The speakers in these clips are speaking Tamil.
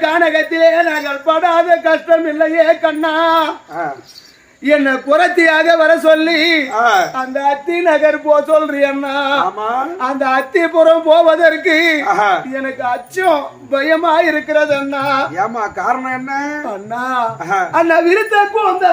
கானகத்திலே நாங்கள் படாத கஷ்டம் இல்லையே கண்ணா. என்ன புரத்தியாக வர சொல்லி அந்த அத்தி நகர் போ சொல்றியண்ணா. அந்த அத்திபுரம் போவதற்கு எனக்கு அச்சம் பயமா இருக்கிறது அண்ணா. ஏமா காரணம் என்ன அண்ணா? அண்ணா விருத்த போந்த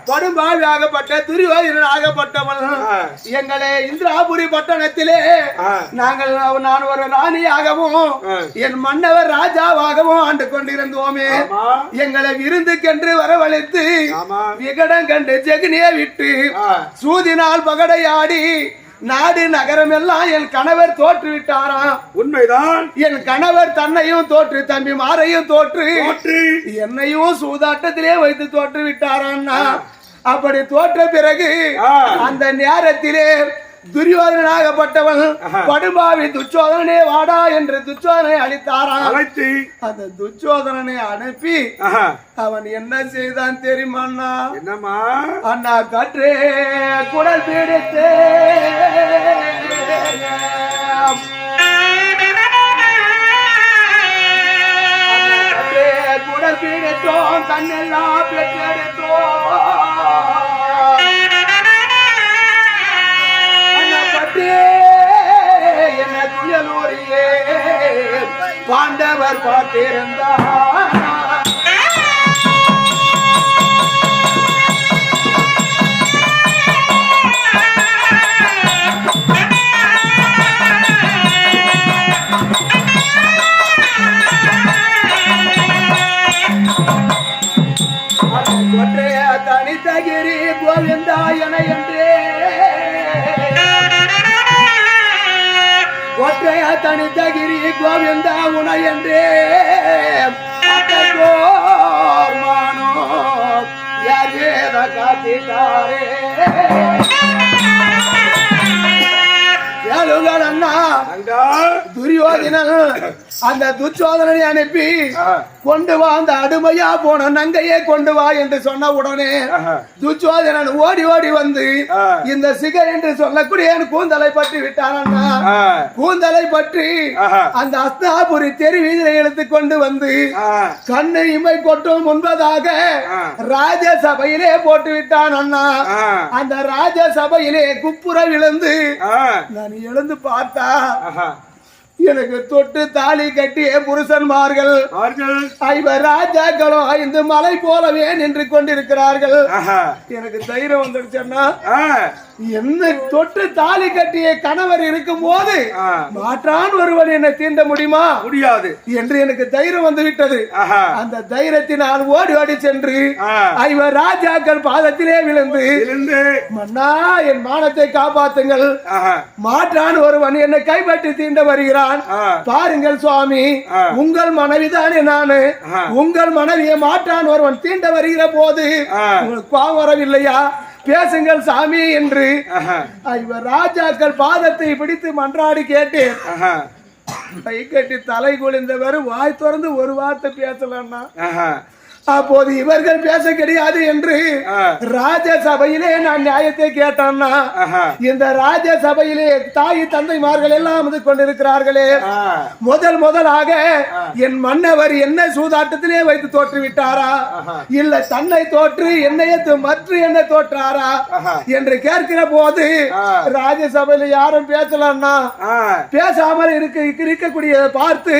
படும்பாவியாகப்பட்ட துரியோதனன் ஆகப்பட்டவன் எங்களை இந்திராபுரி பட்டணத்திலே நான் ஒரு ராணியாகவும் என் மன்னவர் ராஜாவாகவும் ஆண்டு கொண்டிருந்தோமே. எங்களை விருந்துக்கென்று வரவழைத்து விகடம் கண்டு ஜெகனியை விட்டு சூதினால் பகடையாடி நாடு நகரம் எல்லாம் என் கணவர் தோற்று விட்டாராம். உண்மைதான். என் கணவர் தன்னையும் தோற்று தம்பி மாரையும் தோற்று என்னையும் சூதாட்டத்திலே வைத்து தோற்று விட்டாரான்னா. அப்படி தோற்ற பிறகு அந்த நேரத்திலே துரியோதனாகப்பட்டவன் படுபாவி துச்சோதனே வாடா என்று துச்சோதனை அளித்தாராம். அந்த துச்சோதனனை அனுப்பி அவன் என்ன செய்தான் தெரியுமா? என்னம்மா? அண்ணா கற்றே குடல் பிடித்தே குடல் பிடித்தோம் கண்ணெல்லாம் பெற்றெடுத்தோம் என்ன துயலூரியே பாண்டவர் பார்த்திருந்தார். தனித்தகிரி கோவிந்தா என என்றே ஒற்றைய தனித்தகிரி கோவிந்தா உன என்றே மானோ யார் வேத காத்திட்டாரே எழுக செய்தான் அண்ணா. தங்கா துரியோதனன் அந்த துச்சோதனனை அனுப்பி கொண்டு வா, அந்த அடிமையா போன நங்கையே கொண்டு வா என்று சொன்ன உடனே துச்சோதனன் ஓடி ஓடி வந்து இந்த சிகை என்று சொல்லக்கூடிய கூந்தலை பற்றி விட்டான் அண்ணா. கூந்தலை பற்றி அந்த அஸ்தாபுரி தெரு வீதியை எடுத்துக் கொண்டு வந்து கண்ணை இமை கொட்டும் முன்பதாக ராஜசபையிலே போட்டு விட்டான் அண்ணா. அந்த ராஜசபையிலே குப்புற விழுந்து நான் எழுந்து பார்த்தா எனக்கு தொட்டு தாலி கட்டிய புருஷன்மார்கள் 5 ராஜாக்களும் 5 மலை போலவே நின்று கொண்டிருக்கிறார்கள். எனக்கு தைரியம் வந்துடுச்சுன்னா என்ன தொட்டு தாலி கட்டிய கணவர் இருக்கும் போது மாற்றான் ஒருவன் என்னை தீண்ட முடியுமா? முடியாது என்று எனக்கு தைரியம் வந்து விட்டது. அந்த தைரியத்தினால் ஓடி ஓடி சென்று 5 ராஜாக்கள் பாதத்திலே விழுந்து மன்னா என் மானத்தை காப்பாத்துங்கள், மாற்றான் ஒருவன் என்னை கைப்பற்றி தீண்ட வருகிறான். பாருங்கள் சுவாமி, உங்கள் மனைவிதானே நானு, உங்கள் மனைவியை மாற்றான் ஒருவன் தீண்ட வருகிற போது உங்களுக்கு கோபம் வரவில்லையா? பேசுங்கள் சாமி என்று 5 ராஜாக்கள் பாதத்தை பிடித்து மன்றாடி கேட்டேன். கை கட்டி தலை குளிந்தவர் வாய் திறந்து ஒரு வார்த்தை பேசலன்னா அப்போது இவர்கள் பேச கிடையாது என்று ராஜசபையிலே நான் நியாயத்தை கேட்டேன்னா இந்த ராஜசபையிலே தாய் தந்தைமார்கள் எல்லாம் வந்து கொண்டிருக்கிறார்களே, முதலாக என் மன்னவர் என்ன சூதாட்டத்திலே வைத்து தோற்று விட்டாரா, இல்ல தன்னை தோற்று என்னையத்து மற்ற என்ன தோற்றாரா என்று கேட்கிற போது ராஜசபையில யாரும் பேசலன்னா பேசாமல் இருக்கக்கூடிய பார்த்து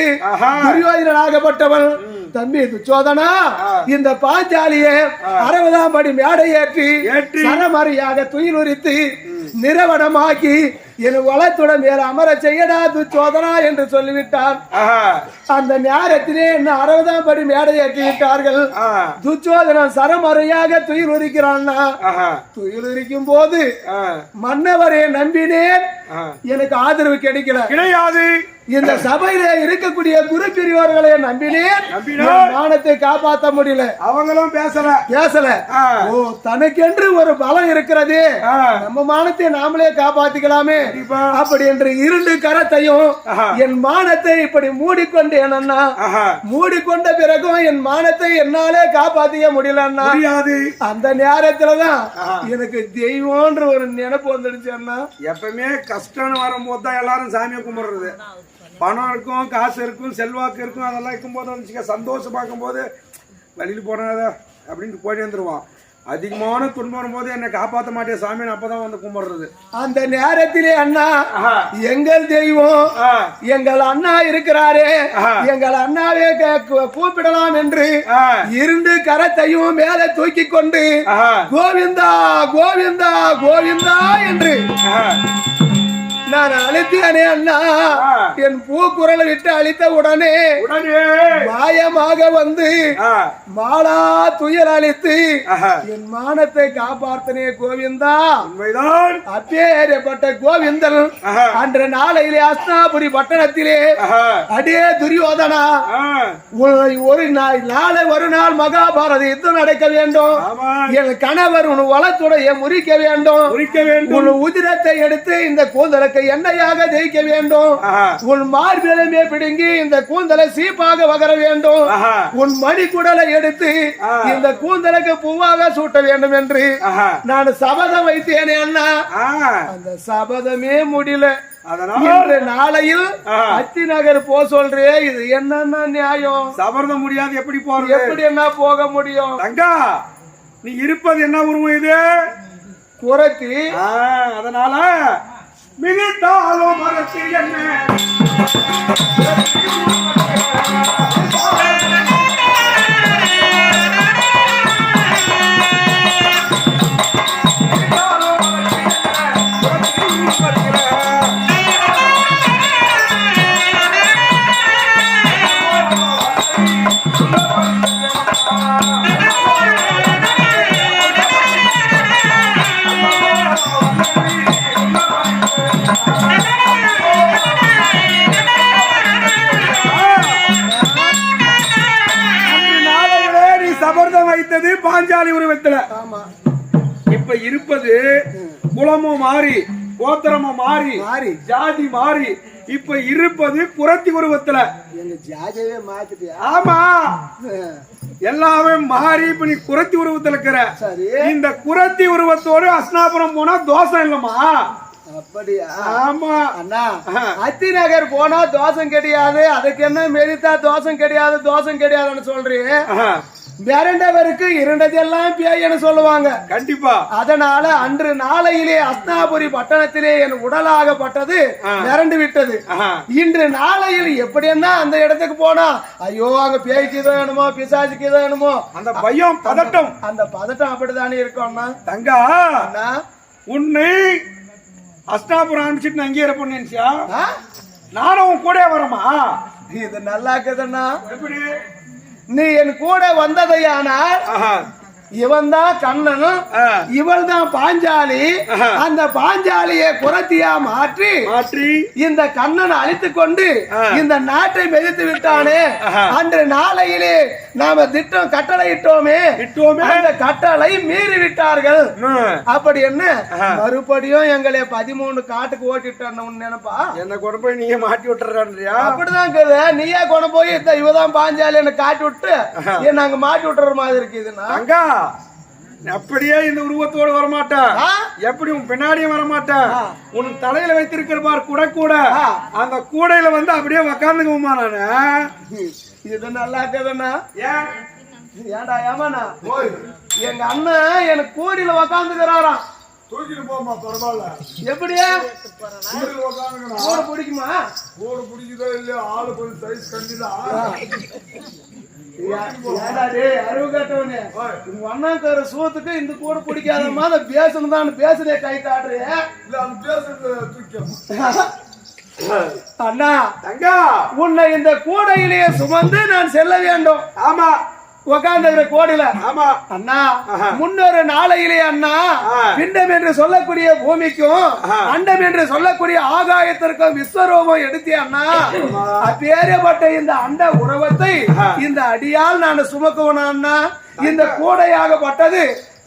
துரியோதனாகப்பட்டவன், தம்பி துச்சோதனா, இந்த பாஞ்சாலியை 60ஆம் படி மேடை ஏற்றி சரமரியாக துயிலுரித்து நிரவணமாக்கி என் வளத்துடன் வேற அமர செய்யடா துச்சோதனா என்று சொல்லிவிட்டார். அந்த நேரத்திலே என்ன 60ஆம் படி மேடை ஏற்றி விட்டார்கள். துச்சோதனன் சரமறையாக துயிலுரிக்கிறான். துயிலுரிக்கும் போது மன்னவரை நம்பினேன், எனக்கு ஆதரவு கிடையாது. இந்த சபையில இருக்கக்கூடிய குரு பிரிவர்களை நம்பினேன், மானத்தை காப்பாற்ற முடியல. அவங்களும் பேசல. ஓ, தனக்கென்று ஒரு பலம் இருக்கிறது, நம்ம மானத்தை நாமளே காப்பாத்திக்கலாமே அப்படி என்று 2 கரத்தையும் என் மானத்தை இப்படி மூடிக்கொண்டேன் அண்ணா. மூடிக்கொண்ட பிறகும் என் மானத்தை என்னாலே காப்பாத்திக்க முடியலன்னா அந்த நேரத்துலதான் எனக்கு தெய்வம்ன்ற ஒரு நினைப்பு வந்துடுச்சு அண்ணா. எப்பவுமே கஷ்டம்னு வரும்போது தான் எல்லாரும் சாமியை கும்பிடுறது. பணம் இருக்கும், காசு இருக்கும், செல்வாக்கு இருக்கும், அதெல்லாம் இருக்கும்போது வந்துச்சுக்க சந்தோஷம் பார்க்கும்போது வழியில் போனாத அப்படின்ட்டு போயிட்டு வந்துருவான். அதிகமான துன்பம் வரும்போது என்னை காப்பாற்ற மாட்டேன் சாமின்னு அப்பதான் வந்து கும்பிடுறது. அந்த நேரத்திலே அண்ணா எங்கள் தெய்வம் எங்கள் அண்ணா இருக்கிறாரே, எங்கள் அண்ணாவே கூப்பிடலாம் என்று 2 கரத்தையும் மேலே தூக்கி கொண்டு கோவிந்தா கோவிந்தா கோவிந்தா என்று நான் அழைத்தேனே அண்ணா. என் பூக்குரலை விட்டு அழித்த உடனே மாயமாக வந்து மாலா துயர் அழித்து என் மானத்தை காப்பார்த்தனே கோவிந்தா. அப்பேற்பட்ட கோவிந்தன் அன்று நாளையிலே அஸ்தாபுரி பட்டணத்திலே அடே துரியோதனா, ஒரு நாள் மகாபாரத யுத்தம் நடக்க வேண்டும். என் கணவர் உன் வளத்துடைய முறிக்க வேண்டும். உன் உதிரத்தை எடுத்து இந்த கூந்தலுக்கு எண்ணெயாக தேய்க்க வேண்டும். உன் மார்பிலுமே பிடுங்கி இந்த கூந்தலை சீப்பாக வகர வேண்டும். உன் மணிக்குடலை எடுத்து இந்த கூந்தலுக்கு பூவாக சூட்ட வேண்டும் என்று நான் சபதம் வைத்தேனே அண்ணா. அந்த சபதமே முடியல. இன்று நாளையில் அத்தி நகர் போ சொல்றே, இது என்னன்னா நியாயம்? சபதம் முடியாது, எப்படி போறது? எப்படி என்ன போக முடியும்? தங்கா, நீ இருப்பது என்ன உருவம்? இது குறைச்சி. அதனால மிகுத்தாலும் மரத்து என்ன பாஞ்சாலி உருவத்துல. இப்ப இருப்பது குளமும் மாறி கோத்திரமும் மாறி ஜாதி மாறி இப்ப இருப்பது குறத்தி உருவத்துல. எங்க ஜாதியவே மாத்திட்டியா? ஆமா, எல்லாமே மாறி இப்ப நீ குறத்தி உருவத்துல இருக்கிற. சரி, இந்த குறத்தி உருவத்தோடு அஸ்னாபுரம் போனா தோஷம் இல்லம்மா? அப்படியா? ஆமா அண்ணா, அத்தி நகர் போனா தோஷம் கிடையாது, அதுக்கு என்ன மெரித்தா தோஷம் கிடையாது தோஷம் கிடையாதுன்னு சொல்றீங்க. மிரண்டவருக்கு இருண்டதெல்லாம் பேயன்னு சொல்லுவாங்க. கண்டிப்பா. அதனால அன்று நாளையிலே அஸ்னாபுரி பட்டணத்திலே என் உடலாகப்பட்டது மிரண்டு விட்டது. இன்று நாளையில் எப்படி என்ன அந்த இடத்துக்கு போனா ஐயோ அங்க பேய்க்கு இதோ வேணுமோ பிசாசுக்கு இதோ வேணுமோ அந்த பயம் பதட்டம், அந்த பதட்டம் அப்படித்தானே இருக்கும். தங்கா, அண்ணா உன்னை அஸ்னாபுரம் அனுப்பிச்சிட்டு நான் அங்கேயே இருப்பேன்னு நினைச்சியா? நானும் கூட வரமா? இது நல்லா இருக்குதுண்ணா. எப்படி நீ என் கூட வந்ததையானால் இவன் தான் கண்ணனும் இவள் தான் பாஞ்சாலி. அந்த பாஞ்சாலியை குறத்தியா மாற்றி இந்த கண்ணனை அழித்துக் கொண்டு இந்த நாட்டை மிதித்து விட்டானே. அன்று நாளையிலே நாம திட்டம் கட்டளை இட்டோமே, அந்த கட்டளை மீறி விட்டார்கள். அப்படி என்ன மறுபடியும் எங்களை 13 காட்டுக்கு ஓட்டிட்டு நினைப்பா? என்ன கொண்டு போய் நீயே மாட்டி விட்டுறியா? அப்படிதான் இருக்குது. நீயே கொண்டு போய் இவதான் பாஞ்சாலி என்ன காட்டி விட்டு நாங்க மாட்டி விட்டுற மாதிரி இருக்குதுன்னா அப்படியே இந்த உருவத்தோடு வரமாட்டேன். எப்படி உன் பின்னாடியும் வரமாட்டேன். உன் தலையில வைத்திருக்கிற பார் கூட கூட அந்த கூடையில வந்து அப்படியே உக்காந்துக்குமா? நானு இது நல்லா இருக்குதுண்ணா. ஏன்டா ஏமாண்ணா, எங்க அண்ணன் எனக்கு கூடையில உக்காந்துக்கிறாராம். தூக்கிட்டு போமா, பரவாயில்ல. எப்படியா கூடை பிடிக்குமா? கூடை பிடிக்குதோ இல்லையோ, ஆளு கொஞ்சம் சைஸ் கண்டிதான். அறிவு கேட்டவனே, அண்ணாக்கார சூத்துக்கு இந்த கூட பிடிக்காதமா பேசணும் தான் பேசுறே கை காட்டுறே. அண்ணா தங்கா, உன்னை இந்த கூடையிலேயே சுமந்து நான் செல்ல வேண்டும். ஆமா, உக்காந்துக்கிற கோடியில. ஆமா அண்ணா, முன்னொரு நாளையிலே அண்ணா பிண்டம் என்று சொல்லக்கூடிய பூமிக்கும் அண்டம் என்று சொல்லக்கூடிய ஆகாயத்திற்கும் விஸ்வரூபம் எடுத்தே அண்ணா. அப்பேற்பட்ட இந்த அண்ட உருவத்தை இந்த அடியால் நான் சுமக்குவனா அண்ணா? இந்த கூடையாகப்பட்டது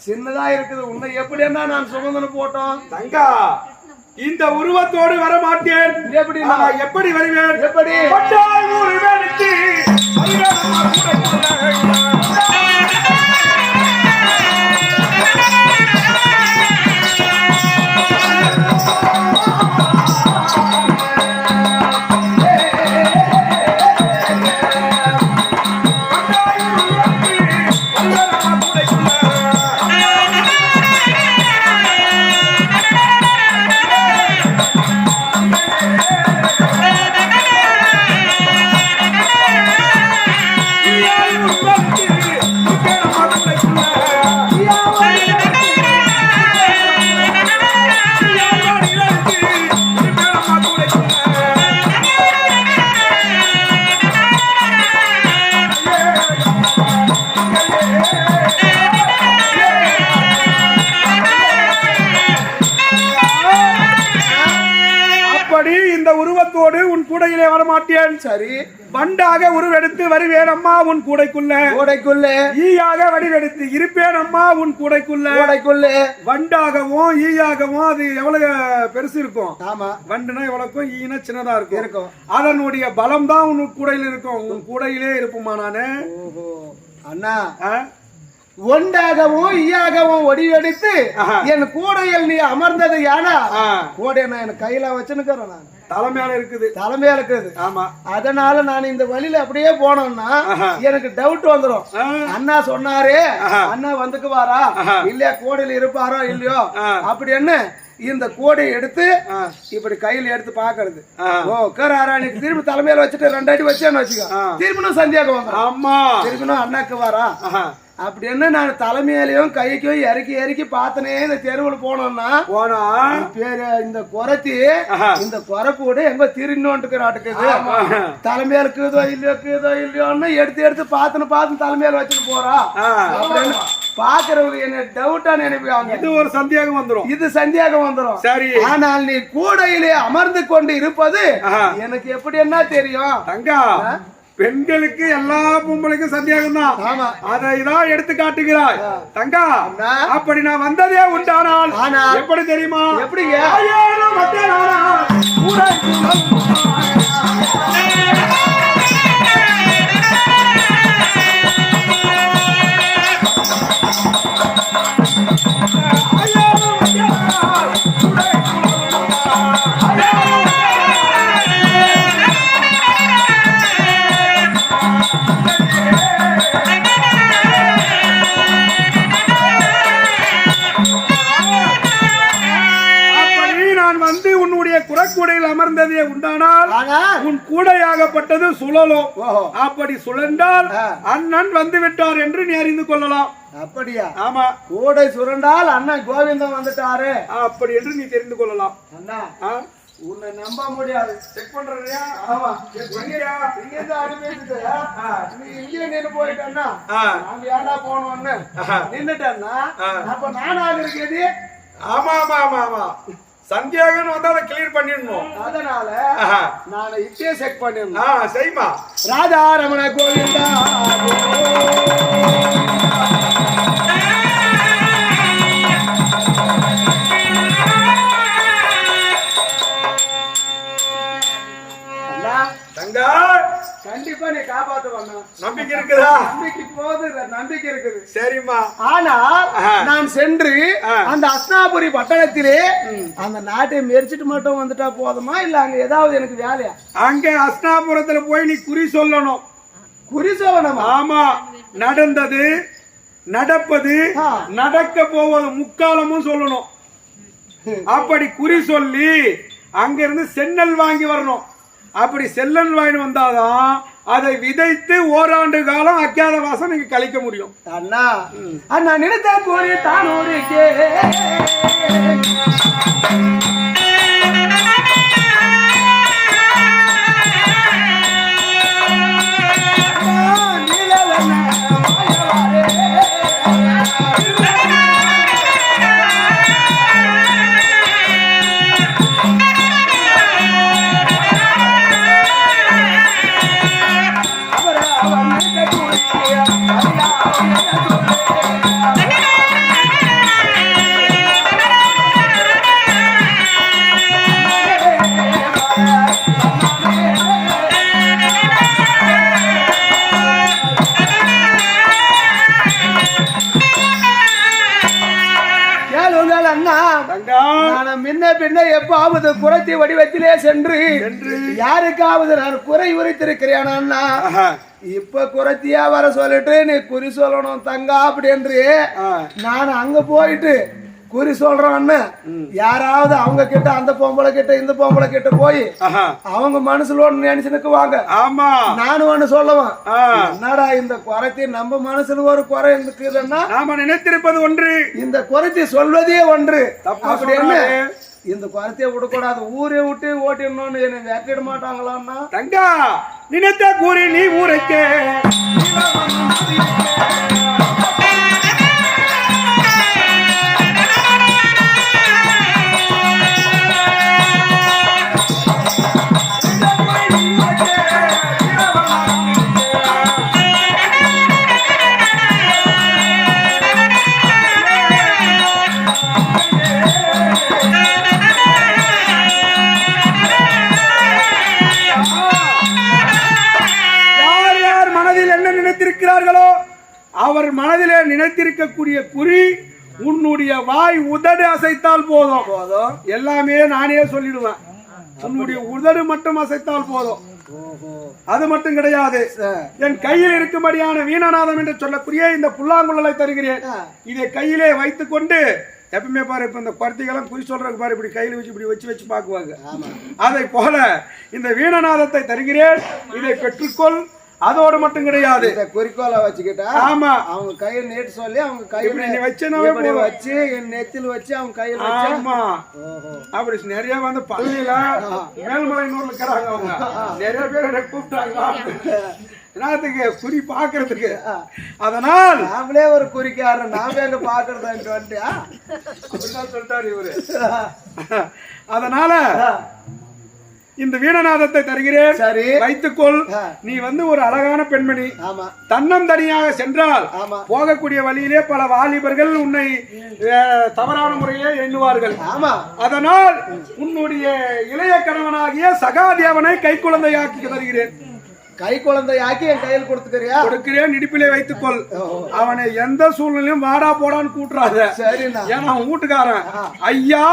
சின்னதா இருக்குது. உன்னை எப்படி என்ன நான் சுமந்துன்னு போட்டோம்? தங்கா, இந்த உருவத்தோடு வர மாட்டேன். எப்படி எப்படி வருவேன்? எப்படி உன் கூடையிலே வரமாட்டேன். சரி, வண்டாக உருவெடுத்து வருவேன் அம்மா உன் கூடைக்குள்ள. ஈயாக வடிவெடுத்து இருப்பேன் அம்மா உன் கூடைக்குள்ள. வண்டாகவும் ஈயாகவும் அது எவ்வளவு பெருசு இருக்கும்? ஆமா, வண்டுனா எவ்வளவுக்கும், ஈனா சின்னதா இருக்கும். அதனுடைய பலம் தான் உன் கூடையில இருக்கும். உன் கூடையிலே இருப்புமா நானு? அண்ணா, ஒன்றாகவும் ஈயாகவும் ஒடிவெடுத்து என் கூடையில் நீ அமர்ந்தது யானா? கூடை நான் என் கையில வச்சுன்னுக்கிறேன். நான் தலைமையில இருக்குது. ஆமா, அதனால நான் இந்த வழியில அப்படியே போனோம்னா எனக்கு டவுட் வந்துடும். அண்ணா சொன்னாரு, அண்ணா வந்துக்குவாரா இல்லையா, கூடையில இருப்பாரோ இல்லையோ அப்படின்னு இந்த கூடையை எடுத்து இப்படி கையில எடுத்து பாக்குறது. ஓ கராராணிக்கு திரும்பி தலைமையில வச்சுட்டு 2 அடி வச்சேன்னு வச்சுக்கோ, திரும்பணும் சந்தியாக்கு வாங்க. ஆமா, திரும்பணும் அண்ணாக்கு வாரா அப்படின்னு நான் தலைமையிலையும் கைக்கும் இறக்கி பார்த்தனே. இந்த தெருவில் போனோம்னா பேரு இந்த குறத்தி, இந்த குறை கூட எங்க திருநோட்டுக்குறாட்டுக்குது. தலைமையில இருக்குதோ இல்லையோன்னு எடுத்து பார்த்து தலைமையில வச்சுட்டு போறா அப்படின்னு பாக்குறவங்க என்ன டவுட்டா நினைப்பாங்க. இது ஒரு சந்தேகம் வந்துரும். சரி, ஆனால் நீ கூடையிலே அமர்ந்து கொண்டு இருப்பது எனக்கு எப்படி என்ன தெரியும்? தங்கா, பெண்களுக்கு எல்லா பொம்பளைக்கும் சந்தேகம் தான். ஆமா. அதை தான் எடுத்து காட்டுகிறாய் தங்கா. அண்ணா. அப்படி நான் வந்ததே உண்டானால் ஆனால் எப்படி தெரியுமா? எப்படிங்க? ஆயிரம் மத்தியானம் ஊரை குறக்கூடையில் அமர்ந்ததே உண்டானால் ஆனால் உன் கூடையாகப்பட்டது சுழலும். ஓஹோ. அப்படி சுழன்றால் அண்ணன் வந்து விட்டார் என்று நீ அறிந்து கொள்ளலாம். அப்படியா? ஆமா. கூடை சுரண்டால் அண்ணன் கோவிந்தன் வந்துட்டாரு அப்படி என்று நீ தெரிந்து கொள்ளலாம். அண்ணா உன்னை நம்ப முடியாது. செக் பண்றியா? ஆமா. இங்க இருந்து அனுப்பிட்டு நீ இங்கே நின்று போயிட்டா நாங்க ஏடா போனோம்னு நின்னுட்டேன்னா அப்ப நானாக இருக்கிறது. ஆமா ஆமா ஆமா ஆமா. சந்தியாகன்னு வந்தா அதை கிளியர் பண்ணிடணும். அதனால நான் இப்பயே செக் பண்ணிடணும். செய்மா. ராஜா ரமண கோவிந்தா தங்கா கண்டிப்பா நீ காப்பாத்துவாங்க. நம்பிக்கை இருக்குதா? நம்பிக்கை போது, நம்பிக்கை இருக்குது. சரிம்மா. ஆனால் நான் சென்று அந்த அஸ்னாபுரி பட்டணத்திலே அந்த நாட்டை மெரிச்சிட்டு மட்டும் வந்துட்டா போதுமா இல்ல அங்க ஏதாவது எனக்கு வேலையா? அங்க அஸ்னாபுரத்துல போய் நீ குறி சொல்லணும். குறி சொல்லணும்? ஆமா. நடந்தது, நடப்பது, நடக்க போவது முக்காலமும் சொல்லணும். அப்படி குறி சொல்லி அங்க இருந்து சென்னல் வாங்கி வரணும். அப்படி செல்லல் வாங்கி வந்தாதான் அதை விதைத்து ஓராண்டு காலம் அக்காத வாசம் நீங்க கழிக்க முடியும். அண்ணா அண்ணா நினைத்த கூறி தான் ஊருக்கே பின்ன எப்பாவது குறைத்தி வடிவத்திலே சென்று யாருக்காவது நான் குறை உரைத்திருக்கிறேன் அண்ணா. இப்ப குறைத்தியா வர சொல்லிட்டு நீ குறி சொல்லணும் தங்கா அப்படி என்று நான் அங்க போயிட்டு குறி சொல்றோன்னு யாராவது அவங்க கிட்ட அந்த பொம்பளை கிட்ட இந்த பொம்பளை கிட்ட போய் அவங்க மனசுல ஒண்ணு நினைச்சு நிக்குவாங்க. ஆமா. நானும் ஒண்ணு சொல்லுவேன். என்னடா இந்த குறைத்தி நம்ம மனசுல ஒரு குறை இருக்குதுன்னா நாம நினைத்திருப்பது ஒன்று, இந்த குறைத்தி சொல்வதே ஒன்று. அப்படி என்ன இந்த குறைத்திய விடக்கூடாது, ஊரே விட்டு ஓட்டிடணும்னு என்ன வெட்டிட மாட்டாங்களான்னா? தங்கா நினைத்த கூறி நீ ஊரைக்கே அவர் மனதிலே நினைத்திருக்கக்கூடிய குறி உன்னுடைய வாய் உதடு அசைத்தால் போதும். எல்லாமே நானே சொல்லிடுவேன். உன்னுடைய உதடு மட்டும் அசைத்தால் போதும். அது மட்டும் கிடையாது. என் கையில் இருக்கும்படியான வீணநாதம் என்று சொல்லக்கூடிய இந்த புல்லாங்குழலை தருகிறேன். இதை கையிலே வைத்துக் கொண்டு எப்பவுமே பாரு, இப்ப இந்த குர்த்திகளும் குறி சொல்றதுக்கு பாரு, இப்படி கையில வச்சு இப்படி வச்சு பாக்குவாங்க. அதை போல இந்த வீணநாதத்தை தருகிறேன், இதை பெற்றுக்கொள். அதோட மட்டும் கிடையாது, குறிக்கோளை வச்சுக்கிட்டா ஆமா அவங்க கையை நேற்று சொல்லி அவங்க கையில வச்சு என் நெத்தில வச்சு அவங்க கையில வச்சு. ஆமா. அப்படி நிறைய வந்து பள்ளியில மேல்மலையூர்ல இருக்கிறாங்க. அவங்க நிறைய பேர் கூப்பிட்டாங்க என்னத்துக்கு குறி பாக்குறதுக்கு. அதனால் நாமளே ஒரு குறிக்காரன், நாம எங்க பாக்குறதான்ட்டு வந்துட்டியா அப்படிதான் சொல்லிட்டாரு இவரு. அதனால இந்த வீணநாதத்தை தருகிறேன், சரி. வைத்துக்கொள். நீ வந்து ஒரு அழகான பெண்மணி. ஆமா தன்னந்தனியாக சென்றால் ஆமா போகக்கூடிய வழியிலே பல வாலிபர்கள் உன்னை தவறான முறையிலே எண்ணுவார்கள். ஆமா அதனால் உன்னுடைய இளைய கணவனாகிய சகாதேவனை கை குழந்தையாக்கி தருகிறேன். கை குழந்தையாக்கி என் கையில் கொடுத்துக்கிறியா? கொடுக்கிறேன், இடுப்பிலே வைத்துக்கொள். அவனை எந்த சூழ்நிலையும் வாடா போடான்னு கூட்டுறாத. சரிண்ணா. ஏன்னா அவன் வீட்டுக்காரன் ஐயா